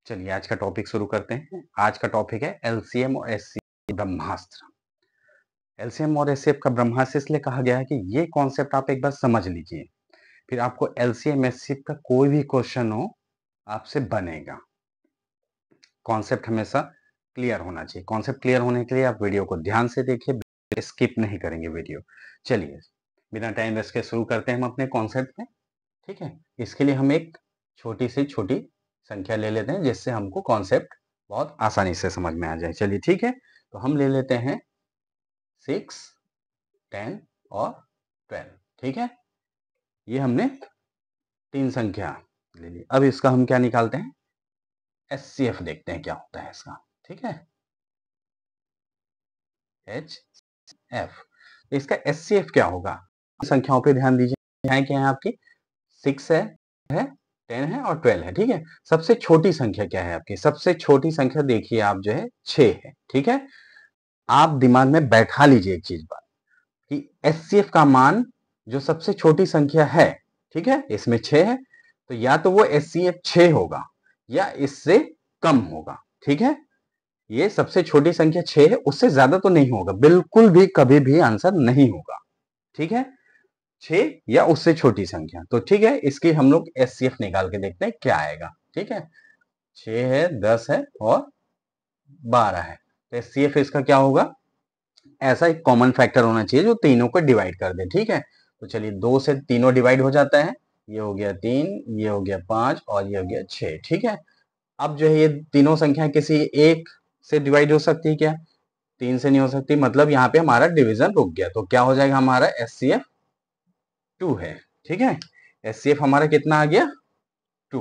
चलिए आज का टॉपिक शुरू करते हैं। आज का टॉपिक है एलसीएम और एचसीएफ ब्रह्मास्त्र। एलसीएम और एचसीएफ का ब्रह्मास्त्र इसलिए कहा गया है कि ये कॉन्सेप्ट आप एक बार समझ लीजिए, फिर आपको एलसीएम एचसीएफ का कोई भी क्वेश्चन हो आपसे बनेगा। कॉन्सेप्ट हमेशा क्लियर होना चाहिए। कॉन्सेप्ट क्लियर होने के लिए आप वीडियो को ध्यान से देखिए, स्किप नहीं करेंगे वीडियो। चलिए बिना टाइम वेस्ट के शुरू करते हैं हम अपने कॉन्सेप्ट में। ठीक है, इसके लिए हम एक छोटी से छोटी संख्या ले लेते हैं जिससे हमको कॉन्सेप्ट बहुत आसानी से समझ में आ जाए। चलिए ठीक है, तो हम ले लेते हैं 6, 10 और 12। ठीक है, ये हमने 3 संख्या ले ली। अब इसका हम क्या निकालते हैं, एचसीएफ देखते हैं क्या होता है इसका। ठीक है, एचएफ, इसका एचसीएफ क्या होगा। संख्याओं पे ध्यान दीजिए, क्या है आपकी 6 है 10 है और 12 है। ठीक है, सबसे छोटी संख्या क्या है आपकी, सबसे छोटी संख्या देखिए आप जो है 6 है। ठीक है, आप दिमाग में बैठा लीजिए एक चीज बात कि एचसीएफ का मान जो सबसे छोटी संख्या है, ठीक है, इसमें 6 है, तो या तो वो एचसीएफ 6 होगा या इससे कम होगा। ठीक है, ये सबसे छोटी संख्या 6 है, उससे ज्यादा तो नहीं होगा, बिल्कुल भी कभी भी आंसर नहीं होगा। ठीक है, 6 या उससे छोटी संख्या। तो ठीक है, इसकी हम लोग एचसीएफ निकाल के देखते हैं क्या आएगा। ठीक है, 6 है, 10 है और 12 है, तो एचसीएफ इसका क्या होगा, ऐसा एक कॉमन फैक्टर होना चाहिए जो तीनों को डिवाइड कर दे। ठीक है, तो चलिए 2 से तीनों डिवाइड हो जाता है, ये हो गया 3, ये हो गया 5 और ये हो गया 6। ठीक है, अब जो है ये तीनों संख्या किसी एक से डिवाइड हो सकती है क्या, 3 से नहीं हो सकती, मतलब यहाँ पे हमारा डिवीजन रुक गया। तो क्या हो जाएगा, हमारा एचसीएफ 2 है। ठीक है, एचसीएफ हमारा कितना आ गया, 2।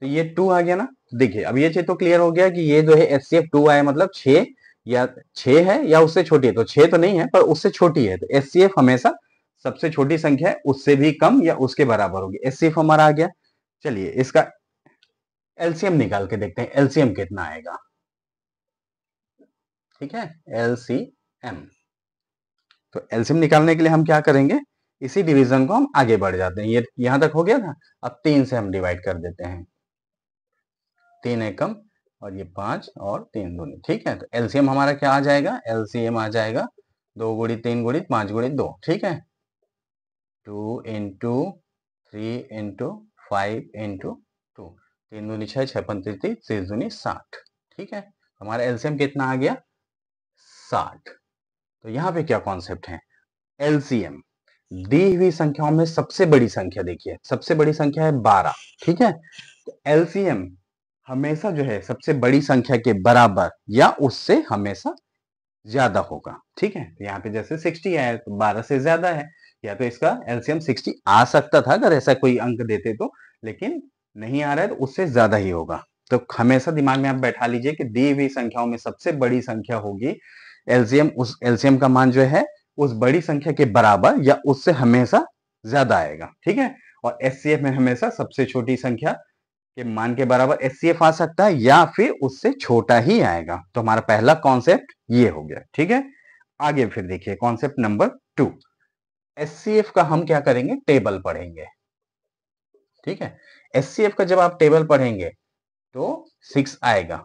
तो ये 2 आ गया ना। देखिए अब ये चीज तो क्लियर हो गया कि ये जो है एचसीएफ 2 आया, मतलब 6 या 6 है या उससे छोटी है। तो 6 तो नहीं है पर उससे छोटी है, तो एचसीएफ हमेशा सबसे छोटी संख्या है उससे भी कम या उसके बराबर होगी। एचसीएफ हमारा आ गया। चलिए इसका एलसीएम निकाल के देखते हैं, एलसीएम कितना आएगा। ठीक है, एलसीएम, तो एलसीएम निकालने के लिए हम क्या करेंगे, इसी डिवीजन को हम आगे बढ़ जाते हैं। ये यहां तक हो गया था, अब 3 से हम डिवाइड कर देते हैं, 3 एकम और ये 5 और 3 दूनी। ठीक है, तो एलसीएम हमारा क्या आ जाएगा, एलसीएम आ जाएगा 2 गुणित 3 गुणित 5 गुणित 2। ठीक है, 2 इंटू 3 इंटू 5 इंटू 2, 3 दूनी 6, 6 पंती 30, 6 दूनी 60। ठीक है, हमारा एलसीएम कितना आ गया, 60। तो यहाँ पे क्या कॉन्सेप्ट है, एलसीएम दी हुई संख्याओं में सबसे बड़ी संख्या, देखिए सबसे बड़ी संख्या है 12। ठीक है, तो एलसीएम हमेशा जो है सबसे बड़ी संख्या के बराबर या उससे हमेशा ज्यादा होगा। ठीक है, तो यहाँ पे जैसे 60 है तो 12 से ज्यादा है, या तो इसका एलसीएम 60 आ सकता था अगर ऐसा कोई अंक देते तो, लेकिन नहीं आ रहा है तो उससे ज्यादा ही होगा। तो हमेशा दिमाग में आप बैठा लीजिए कि दी हुई संख्याओं में सबसे बड़ी संख्या होगी एलसीएम, उस एलसीएम का मान जो है उस बड़ी संख्या के बराबर या उससे हमेशा ज्यादा आएगा। ठीक है, और एचसीएफ में हमेशा सबसे छोटी संख्या के मान के बराबर एचसीएफ आ सकता है या फिर उससे छोटा ही आएगा। तो हमारा पहला कॉन्सेप्ट ये हो गया। ठीक है, आगे फिर देखिए कॉन्सेप्ट नंबर 2, एचसीएफ का हम क्या करेंगे, टेबल पढ़ेंगे। ठीक है, एचसीएफ का जब आप टेबल पढ़ेंगे तो 6 आएगा।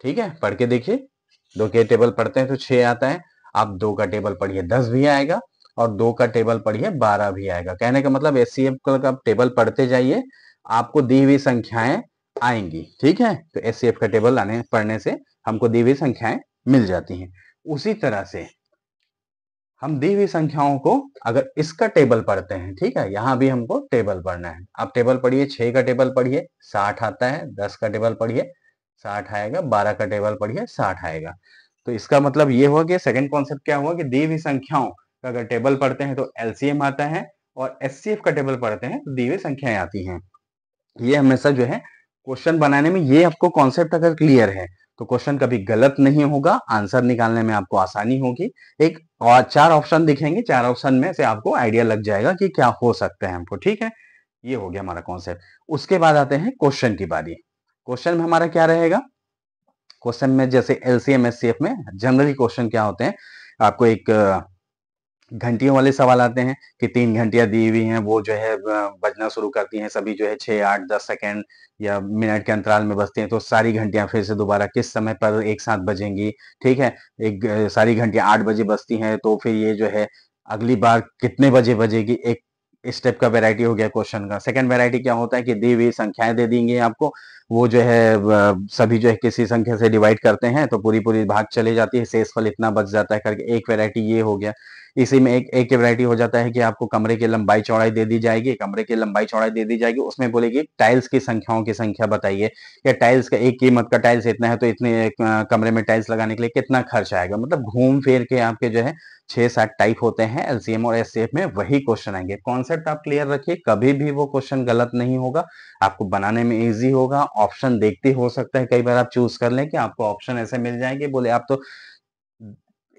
ठीक है, पढ़ के देखिए, 2 के टेबल पढ़ते हैं तो 6 आता है। आप 2 का टेबल पढ़िए 10 भी आएगा, और 2 का टेबल पढ़िए 12 भी आएगा। कहने का मतलब एचसीएफ का आप टेबल पढ़ते जाइए, आपको दी हुई संख्याएं आएंगी। ठीक है, तो एचसीएफ का टेबल पढ़ने से हमको दी हुई संख्याएं मिल जाती हैं। उसी तरह से हम दी हुई संख्याओं को अगर इसका टेबल पढ़ते हैं, ठीक है, यहां भी हमको टेबल पढ़ना है। आप टेबल पढ़िए, 6 का टेबल पढ़िए 60 आता है, 10 का टेबल पढ़िए 60 आएगा, 12 का टेबल पढ़िए 60 आएगा। तो इसका मतलब ये हुआ कि सेकंड कॉन्सेप्ट क्या हुआ कि दी हुई संख्याओं का अगर टेबल पढ़ते हैं तो एलसीएम आता है, और एचसीएफ का टेबल पढ़ते हैं तो दी हुई संख्याएं आती हैं। ये हमेशा जो है क्वेश्चन बनाने में, ये आपको कॉन्सेप्ट अगर क्लियर है तो क्वेश्चन कभी गलत नहीं होगा, आंसर निकालने में आपको आसानी होगी। एक और 4 ऑप्शन दिखेंगे, 4 ऑप्शन में से आपको आइडिया लग जाएगा कि क्या हो सकता है हमको। ठीक है, ये हो गया हमारा कॉन्सेप्ट। उसके बाद आते हैं क्वेश्चन की बारी। क्वेश्चन में हमारा क्या रहेगा, क्वेश्चन में जैसे एलसीएम एचसीएफ में जनरली क्वेश्चन क्या होते हैं, आपको एक घंटियों वाले सवाल आते हैं कि 3 घंटियाँ दी हुई हैं, वो जो है बजना शुरू करती हैं, सभी जो है 6, 8, 10 सेकंड या मिनट के अंतराल में बजती हैं, तो सारी घंटियाँ फिर से दोबारा किस समय पर एक साथ बजेंगी, ठीक है? सारी घंटियाँ 8 बजे बजती हैं, तो फिर ये जो है अगली बार कितने बजे बजेगी? एक इस टाइप का वैरायटी हो गया क्वेश्चन का। सेकंड वैरायटी क्या होता है कि दी हुई संख्याएँ दे देंगे आपको, वो जो है सभी जो है किसी संख्या से डिवाइड करते हैं, तो पूरी-पूरी भाग चली जाती है, शेषफल इतना बच जाता है करके एक वैरायटी ये हो गया। इसी में एक वैरायटी हो जाता है कि आपको कमरे की लंबाई चौड़ाई दे दी जाएगी, कमरे की लंबाई चौड़ाई दे दी जाएगी, उसमें बोलेगी टाइल्स की संख्याओं की संख्या बताइए, या टाइल्स का एक कीमत का टाइल्स इतना है, तो इतने कमरे में टाइल्स लगाने के लिए कितना खर्च आएगा। मतलब घूम फिर के आपके जो है 6-7 टाइप होते हैं एलसीएम और एचसीएफ में, वही क्वेश्चन आएंगे। कॉन्सेप्ट आप क्लियर रखिए, कभी भी वो क्वेश्चन गलत नहीं होगा, आपको बनाने में इजी होगा। ऑप्शन देखते हो सकता है कई बार आप चूज कर लें कि आपको ऑप्शन ऐसे मिल जाएंगे, बोले आप तो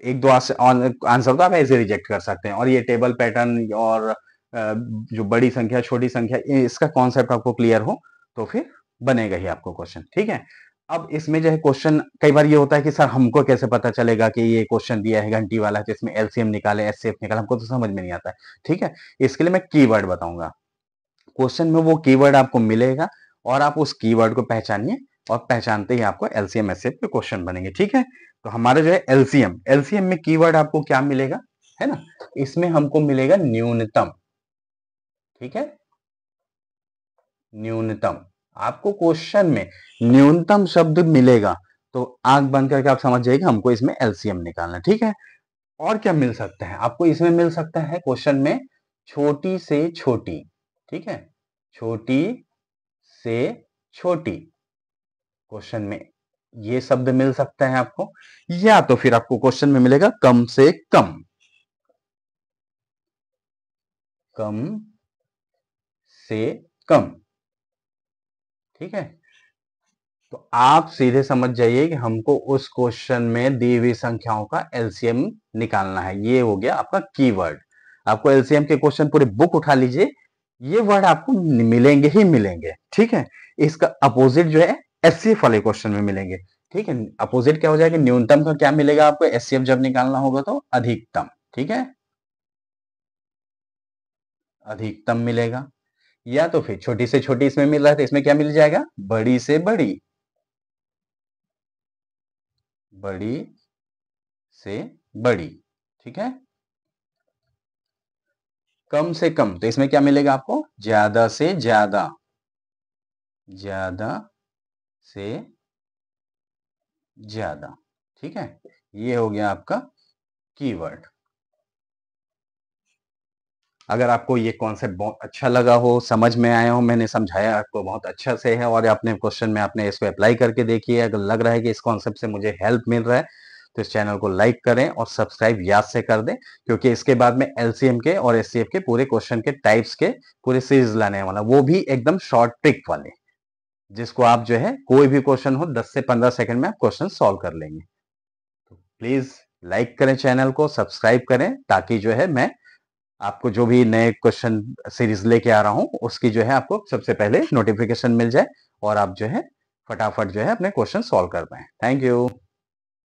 एक दो आंसर तो आप ऐसे रिजेक्ट कर सकते हैं। और ये टेबल पैटर्न और जो बड़ी संख्या छोटी संख्या, इसका कॉन्सेप्ट आपको क्लियर हो तो फिर बनेगा ही आपको क्वेश्चन, ठीक है। अब इसमें जो है क्वेश्चन कई बार ये होता है कि सर हमको कैसे पता चलेगा कि ये क्वेश्चन दिया है घंटी वाला है तो इसमें एलसीएम निकाले एचसीएफ निकाले, हमको तो समझ में नहीं आता है, ठीक है। इसके लिए मैं कीवर्ड बताऊंगा, क्वेश्चन में वो कीवर्ड आपको मिलेगा और आप उस कीवर्ड को पहचानिए, और पहचानते ही आपको एलसीएम एचसीएफ के क्वेश्चन बनेंगे, ठीक है। तो हमारे जो है एलसीएम, एलसीएम में कीवर्ड आपको क्या मिलेगा, है ना? इसमें हमको मिलेगा न्यूनतम, ठीक है, न्यूनतम। आपको क्वेश्चन में न्यूनतम शब्द मिलेगा तो आंख बंद करके आप समझ जाइए कि हमको इसमें एलसीएम निकालना है, ठीक है। और क्या मिल सकता है आपको इसमें? मिल सकता है क्वेश्चन में छोटी से छोटी, ठीक है, छोटी से छोटी, क्वेश्चन में ये शब्द मिल सकता है आपको। या तो फिर आपको क्वेश्चन में मिलेगा कम से कम, कम से कम, ठीक है। तो आप सीधे समझ जाइए कि हमको उस क्वेश्चन में दी हुई संख्याओं का एलसीएम निकालना है। ये हो गया आपका कीवर्ड। आपको एलसीएम के क्वेश्चन पूरे बुक उठा लीजिए, ये वर्ड आपको मिलेंगे ही मिलेंगे, ठीक है। इसका अपोजिट जो है एचसीएफ वाले क्वेश्चन में मिलेंगे, ठीक है। अपोजिट क्या हो जाएगा? न्यूनतम का क्या मिलेगा आपको एचसीएफ जब निकालना होगा? तो अधिकतम, ठीक है, अधिकतम मिलेगा। या तो फिर छोटी से छोटी इसमें मिल रहा है तो इसमें क्या मिल जाएगा? बड़ी से बड़ी, बड़ी से बड़ी, ठीक है। कम से कम तो इसमें क्या मिलेगा आपको? ज्यादा से ज्यादा, ज्यादा से ज्यादा, ठीक है। ये हो गया आपका कीवर्ड। अगर आपको ये कॉन्सेप्ट बहुत अच्छा लगा हो, समझ में आया हो, मैंने समझाया आपको बहुत अच्छा से है और अपने क्वेश्चन में आपने इसको अप्लाई करके देखिए, अगर लग रहा है कि इस कॉन्सेप्ट से मुझे हेल्प मिल रहा है तो इस चैनल को लाइक करें और सब्सक्राइब याद से कर दें, क्योंकि इसके बाद में एलसीएम के और एचसीएफ के पूरे क्वेश्चन के टाइप्स के पूरे सीरीज लाने वाला, वो भी एकदम शॉर्ट ट्रिक वाले, जिसको आप जो है कोई भी क्वेश्चन हो 10 से 15 सेकंड में आप क्वेश्चन सॉल्व कर लेंगे। तो प्लीज लाइक करें, चैनल को सब्सक्राइब करें, ताकि जो है मैं आपको जो भी नए क्वेश्चन सीरीज लेके आ रहा हूं उसकी जो है आपको सबसे पहले नोटिफिकेशन मिल जाए और आप जो है फटाफट जो है अपने क्वेश्चन सॉल्व कर पाए। Thank you.